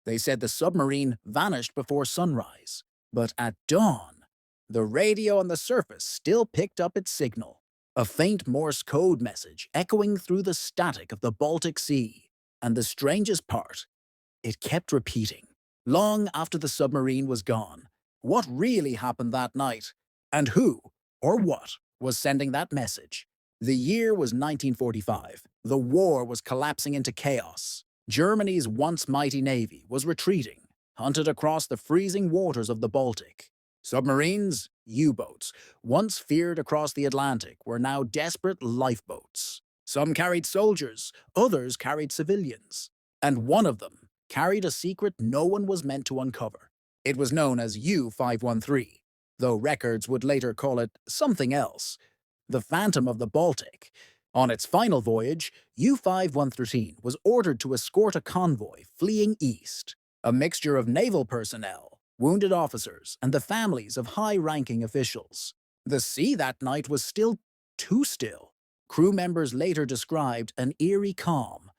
They said the submarine vanished before sunrise. But at dawn, the radio on the surface still picked up its signal. A faint Morse code message echoing through the static of the Baltic Sea. And the strangest part, it kept repeating, long after the submarine was gone. What really happened that night? And who, or what, was sending that message? The year was 1945. The war was collapsing into chaos. Germany's once mighty navy was retreating, hunted across the freezing waters of the Baltic. Submarines, U-boats, once feared across the Atlantic, were now desperate lifeboats. Some carried soldiers, others carried civilians. And one of them carried a secret no one was meant to uncover. It was known as U-513, though records would later call it something else. The Phantom of the Baltic. On its final voyage, U-513 was ordered to escort a convoy fleeing east, a mixture of naval personnel, wounded officers, and the families of high-ranking officials. The sea that night was still too still. Crew members later described an eerie calm.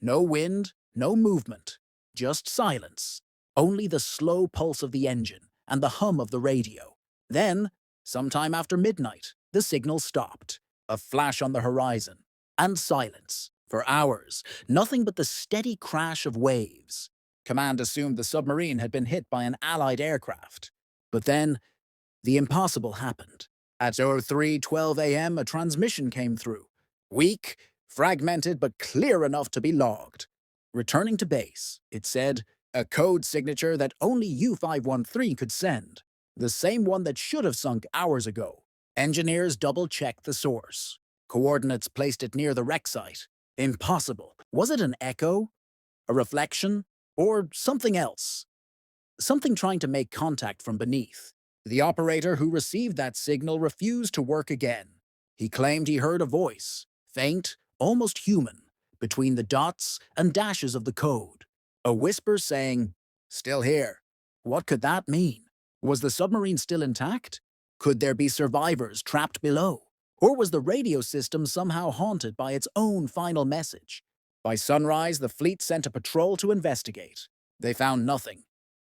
No wind, no movement, just silence. Only the slow pulse of the engine and the hum of the radio. Then, sometime after midnight, the signal stopped. A flash on the horizon. And silence. For hours, nothing but the steady crash of waves. Command assumed the submarine had been hit by an Allied aircraft. But then, the impossible happened. At 03:12 a.m., a transmission came through. Weak, fragmented, but clear enough to be logged. Returning to base, it said, a code signature that only U-513 could send. The same one that should have sunk hours ago. Engineers double-checked the source. Coordinates placed it near the wreck site. Impossible. Was it an echo? A reflection? Or something else? Something trying to make contact from beneath. The operator who received that signal refused to work again. He claimed he heard a voice, faint, almost human, between the dots and dashes of the code. A whisper saying, "Still here." What could that mean? Was the submarine still intact? Could there be survivors trapped below? Or was the radio system somehow haunted by its own final message? By sunrise, the fleet sent a patrol to investigate. They found nothing.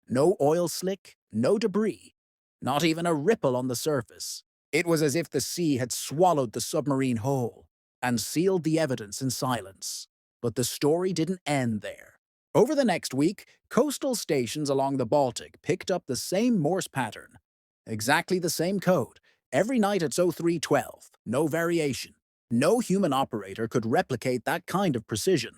No oil slick, no debris, not even a ripple on the surface. It was as if the sea had swallowed the submarine whole and sealed the evidence in silence. But the story didn't end there. Over the next week, coastal stations along the Baltic picked up the same Morse pattern. Exactly the same code, every night at 03:12, no variation. No human operator could replicate that kind of precision.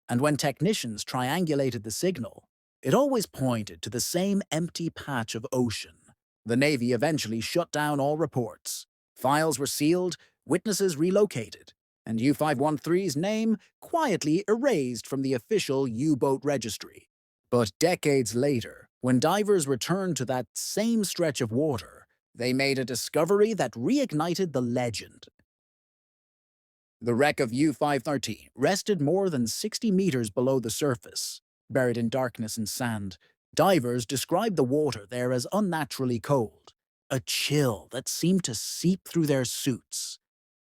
And when technicians triangulated the signal, it always pointed to the same empty patch of ocean. The Navy eventually shut down all reports. Files were sealed, witnesses relocated, and U-513's name quietly erased from the official U-boat registry. But decades later, when divers returned to that same stretch of water, they made a discovery that reignited the legend. The wreck of U-513 rested more than 60 meters below the surface, buried in darkness and sand. Divers described the water there as unnaturally cold, a chill that seemed to seep through their suits,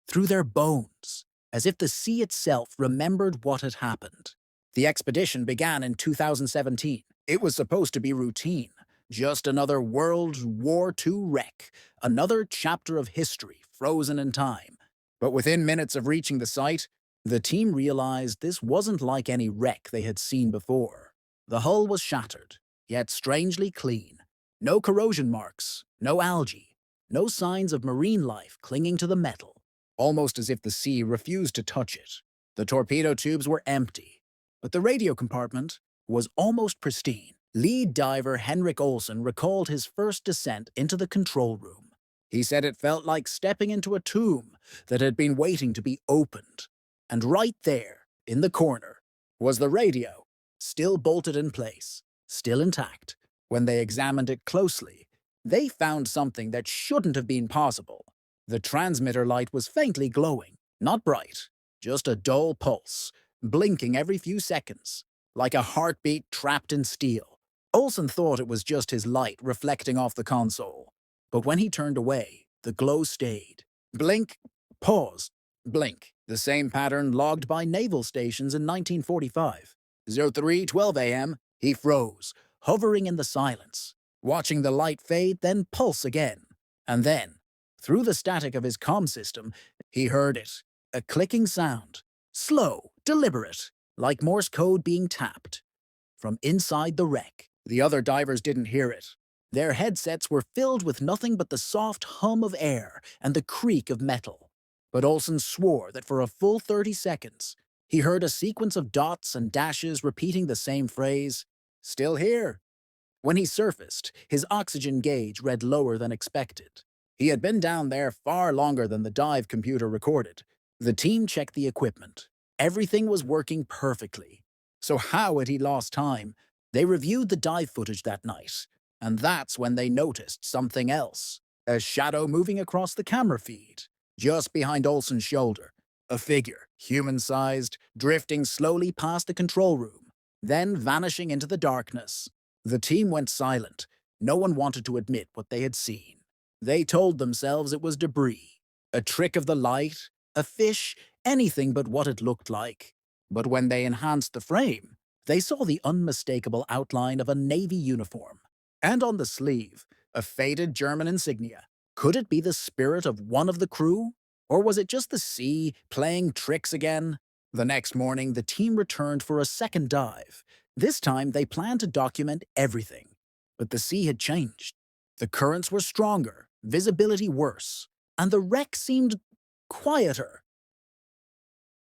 through their bones, as if the sea itself remembered what had happened. The expedition began in 2017. It was supposed to be routine, just another World War II wreck, another chapter of history frozen in time. But within minutes of reaching the site, the team realized this wasn't like any wreck they had seen before. The hull was shattered, yet strangely clean. No corrosion marks, no algae, no signs of marine life clinging to the metal, almost as if the sea refused to touch it. The torpedo tubes were empty, but the radio compartment was almost pristine. Lead diver Henrik Olsen recalled his first descent into the control room. He said it felt like stepping into a tomb that had been waiting to be opened. And right there, in the corner, was the radio, still bolted in place, still intact. When they examined it closely, they found something that shouldn't have been possible. The transmitter light was faintly glowing, not bright, just a dull pulse, blinking every few seconds, like a heartbeat trapped in steel. Olsen thought it was just his light reflecting off the console. But when he turned away, the glow stayed. Blink, pause, blink. The same pattern logged by naval stations in 1945. 03:12 a.m., He froze, hovering in the silence, watching the light fade, then pulse again. And then, through the static of his comm system, he heard it, a clicking sound, slow, deliberate, like Morse code being tapped. From inside the wreck, the other divers didn't hear it. Their headsets were filled with nothing but the soft hum of air and the creak of metal. But Olsen swore that for a full 30 seconds, he heard a sequence of dots and dashes repeating the same phrase, "Still here." When he surfaced, his oxygen gauge read lower than expected. He had been down there far longer than the dive computer recorded. The team checked the equipment. Everything was working perfectly. So how had he lost time? They reviewed the dive footage that night, and that's when they noticed something else. A shadow moving across the camera feed, just behind Olsen's shoulder. A figure, human-sized, drifting slowly past the control room, then vanishing into the darkness. The team went silent. No one wanted to admit what they had seen. They told themselves it was debris, a trick of the light, a fish, anything but what it looked like. But when they enhanced the frame, they saw the unmistakable outline of a Navy uniform. And on the sleeve, a faded German insignia. Could it be the spirit of one of the crew? Or was it just the sea playing tricks again? The next morning, the team returned for a second dive. This time, they planned to document everything. But the sea had changed. The currents were stronger, visibility worse, and the wreck seemed quieter.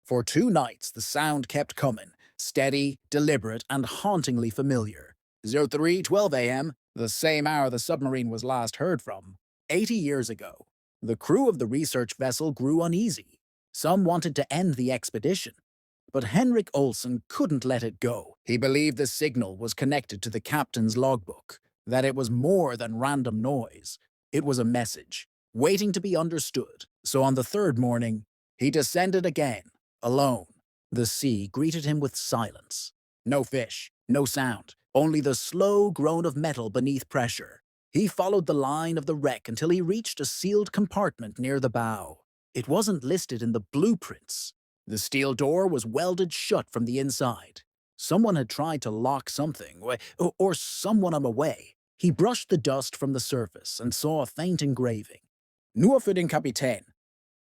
For 2 nights, the sound kept coming, steady, deliberate, and hauntingly familiar. 03:12 a.m., the same hour the submarine was last heard from. 80 years ago. The crew of the research vessel grew uneasy. Some wanted to end the expedition. But Henrik Olsen couldn't let it go. He believed the signal was connected to the captain's logbook, that it was more than random noise. It was a message, waiting to be understood. So on the third morning, he descended again, alone. The sea greeted him with silence. No fish, no sound, only the slow groan of metal beneath pressure. He followed the line of the wreck until he reached a sealed compartment near the bow. It wasn't listed in the blueprints. The steel door was welded shut from the inside. Someone had tried to lock something, or someone on the way. He brushed the dust from the surface and saw a faint engraving. Nur für den Kapitän.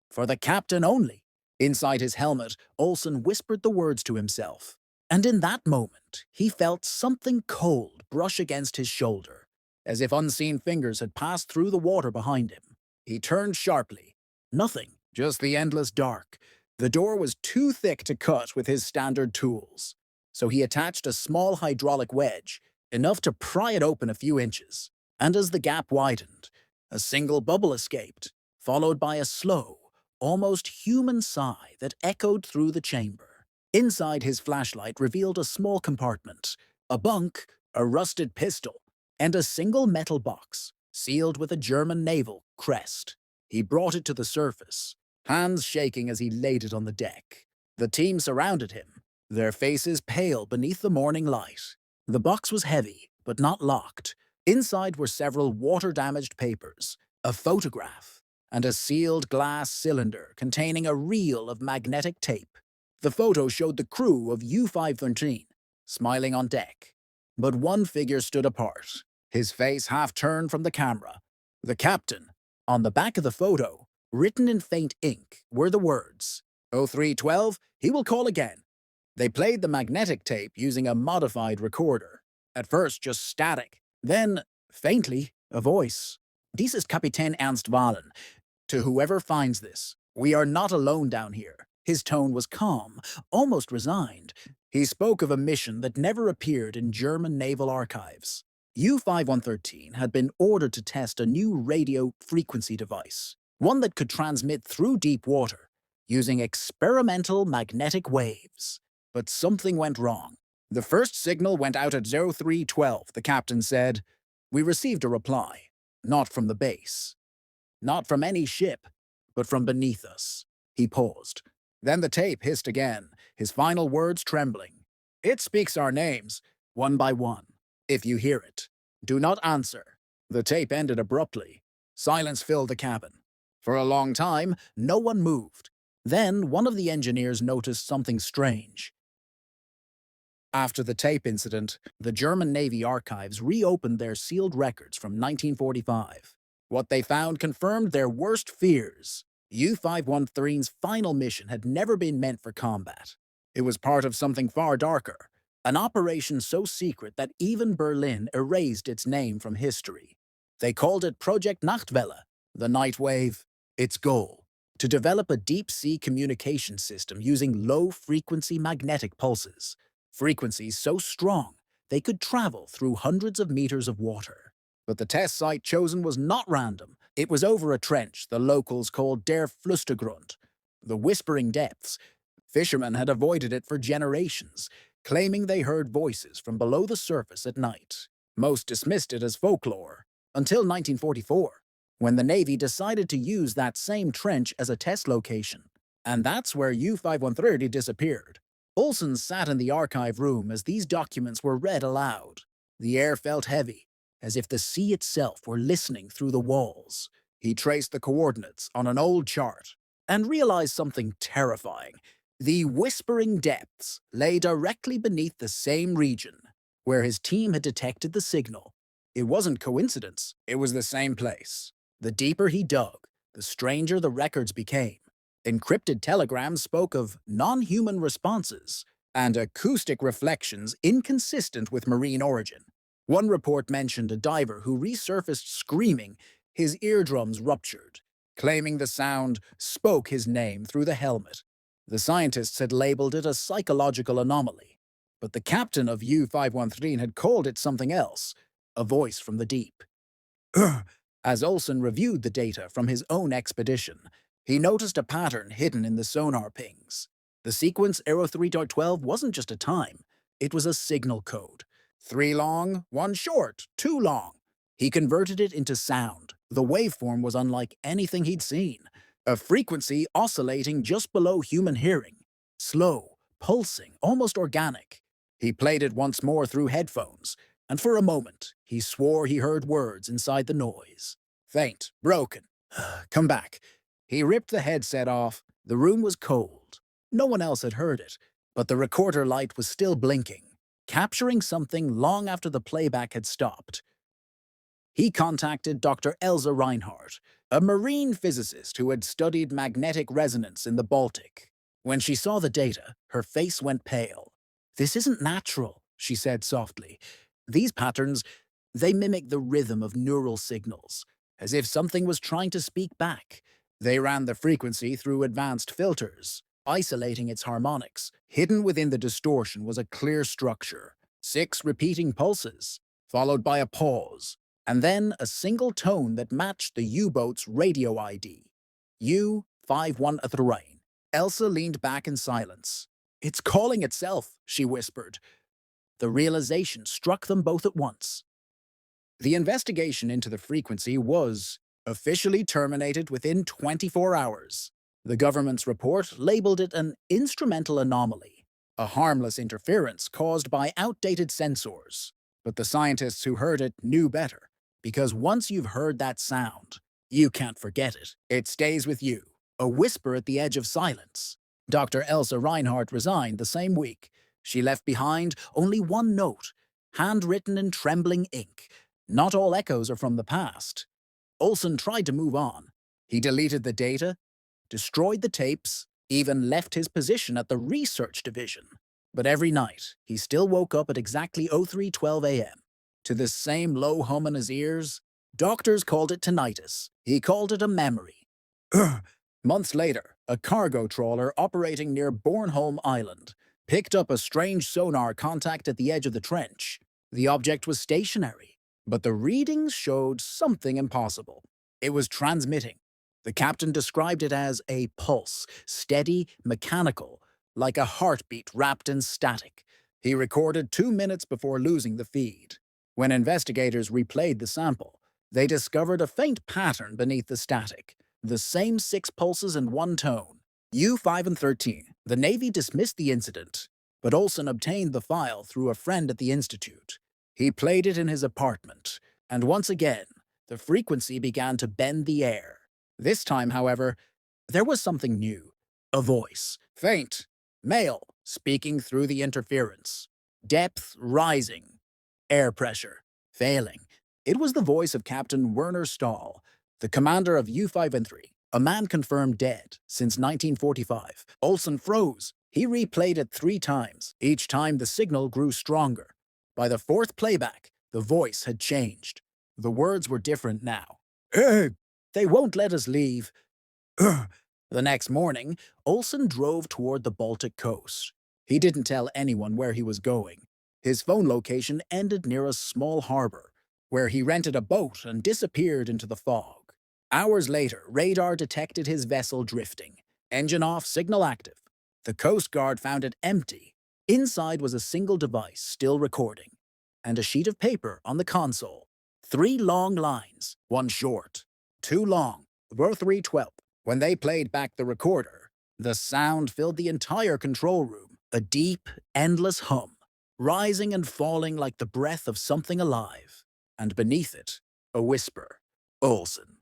For the captain only. Inside his helmet, Olsen whispered the words to himself. And in that moment, he felt something cold brush against his shoulder, as if unseen fingers had passed through the water behind him. He turned sharply. Nothing, just the endless dark. The door was too thick to cut with his standard tools, so he attached a small hydraulic wedge, enough to pry it open a few inches. And as the gap widened, a single bubble escaped, followed by a slow, almost human sigh that echoed through the chamber. Inside, his flashlight revealed a small compartment, a bunk, a rusted pistol, and a single metal box, sealed with a German naval crest. He brought it to the surface, hands shaking as he laid it on the deck. The team surrounded him, their faces pale beneath the morning light. The box was heavy, but not locked. Inside were several water-damaged papers, a photograph, and a sealed glass cylinder containing a reel of magnetic tape. The photo showed the crew of U-513, smiling on deck. But one figure stood apart, his face half turned from the camera. The captain. On the back of the photo, written in faint ink, were the words, 0312, he will call again. They played the magnetic tape using a modified recorder. At first just static, then, faintly, a voice. Dies ist Kapitän Ernst Wahlen. To whoever finds this, we are not alone down here. His tone was calm, almost resigned. He spoke of a mission that never appeared in German naval archives. U-5113 had been ordered to test a new radio frequency device, one that could transmit through deep water, using experimental magnetic waves. But something went wrong. The first signal went out at 0312, the captain said. We received a reply, not from the base. Not from any ship, but from beneath us. He paused. Then the tape hissed again, his final words trembling. It speaks our names, one by one. If you hear it, do not answer. The tape ended abruptly. Silence filled the cabin. For a long time, no one moved. Then one of the engineers noticed something strange. After the tape incident, the German Navy archives reopened their sealed records from 1945. What they found confirmed their worst fears. U-513's final mission had never been meant for combat. It was part of something far darker, an operation so secret that even Berlin erased its name from history. They called it Project Nachtwelle, the night wave. Its goal: to develop a deep-sea communication system using low-frequency magnetic pulses, frequencies so strong they could travel through hundreds of meters of water. But the test site chosen was not random. It was over a trench the locals called Der Flüstergrund, the Whispering Depths. Fishermen had avoided it for generations, claiming they heard voices from below the surface at night. Most dismissed it as folklore, until 1944, when the Navy decided to use that same trench as a test location. And that's where U-513 disappeared. Olsen sat in the archive room as these documents were read aloud. The air felt heavy, as if the sea itself were listening through the walls. He traced the coordinates on an old chart and realized something terrifying. The Whispering Depths lay directly beneath the same region where his team had detected the signal. It wasn't coincidence, it was the same place. The deeper he dug, the stranger the records became. Encrypted telegrams spoke of non-human responses and acoustic reflections inconsistent with marine origin. One report mentioned a diver who resurfaced screaming, his eardrums ruptured, claiming the sound spoke his name through the helmet. The scientists had labeled it a psychological anomaly, but the captain of U-513 had called it something else, a voice from the deep. As Olsen reviewed the data from his own expedition, he noticed a pattern hidden in the sonar pings. The sequence Arrow 3.12 wasn't just a time, it was a signal code. 3 long, 1 short, 2 long. He converted it into sound. The waveform was unlike anything he'd seen. A frequency oscillating just below human hearing. Slow, pulsing, almost organic. He played it once more through headphones, and for a moment, he swore he heard words inside the noise. Faint, broken. Come back. He ripped the headset off. The room was cold. No one else had heard it, but the recorder light was still blinking, capturing something long after the playback had stopped. He contacted Dr. Elsa Reinhardt, a marine physicist who had studied magnetic resonance in the Baltic. When she saw the data, her face went pale. "This isn't natural," she said softly. "These patterns, they mimic the rhythm of neural signals, as if something was trying to speak back." They ran the frequency through advanced filters, isolating its harmonics. Hidden within the distortion was a clear structure: 6 repeating pulses, followed by a pause, and then a single tone that matched the U-boat's radio ID. U-513. Elsa leaned back in silence. "It's calling itself," she whispered. The realization struck them both at once. The investigation into the frequency was officially terminated within 24 hours. The government's report labeled it an instrumental anomaly, a harmless interference caused by outdated sensors. But the scientists who heard it knew better, because once you've heard that sound, you can't forget it. It stays with you, a whisper at the edge of silence. Dr. Elsa Reinhardt resigned the same week. She left behind only one note, handwritten in trembling ink. Not all echoes are from the past. Olsen tried to move on. He deleted the data, destroyed the tapes, even left his position at the research division. But every night, he still woke up at exactly 03:12 a.m. to this same low hum in his ears. Doctors called it tinnitus. He called it a memory. Months later, a cargo trawler operating near Bornholm Island picked up a strange sonar contact at the edge of the trench. The object was stationary, but the readings showed something impossible. It was transmitting. The captain described it as a pulse, steady, mechanical, like a heartbeat wrapped in static. He recorded 2 minutes before losing the feed. When investigators replayed the sample, they discovered a faint pattern beneath the static, the same 6 pulses in one tone. U-5 and 13. The Navy dismissed the incident, but Olsen obtained the file through a friend at the Institute. He played it in his apartment, and once again, the frequency began to bend the air. This time, however, there was something new. A voice, faint, male, speaking through the interference. Depth rising. Air pressure failing. It was the voice of Captain Werner Stahl, the commander of U-513, a man confirmed dead since 1945. Olsen froze. He replayed it 3 times. Each time the signal grew stronger. By the fourth playback, the voice had changed. The words were different now. They won't let us leave. The next morning, Olsen drove toward the Baltic coast. He didn't tell anyone where he was going. His phone location ended near a small harbor, where he rented a boat and disappeared into the fog. Hours later, radar detected his vessel drifting. Engine off, signal active. The Coast Guard found it empty. Inside was a single device still recording, and a sheet of paper on the console. 3 long lines, 1 short. 2 long, were 3/12. When they played back the recorder, the sound filled the entire control room, a deep, endless hum, rising and falling like the breath of something alive. And beneath it, a whisper. Olsen.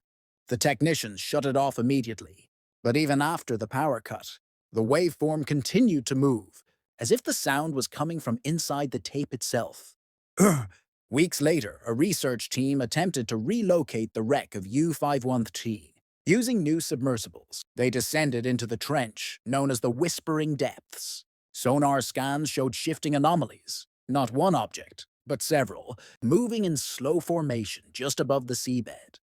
The technicians shut it off immediately. But even after the power cut, the waveform continued to move, as if the sound was coming from inside the tape itself. Weeks later, a research team attempted to relocate the wreck of U-513. Using new submersibles, they descended into the trench, known as the Whispering Depths. Sonar scans showed shifting anomalies, not one object, but several, moving in slow formation just above the seabed.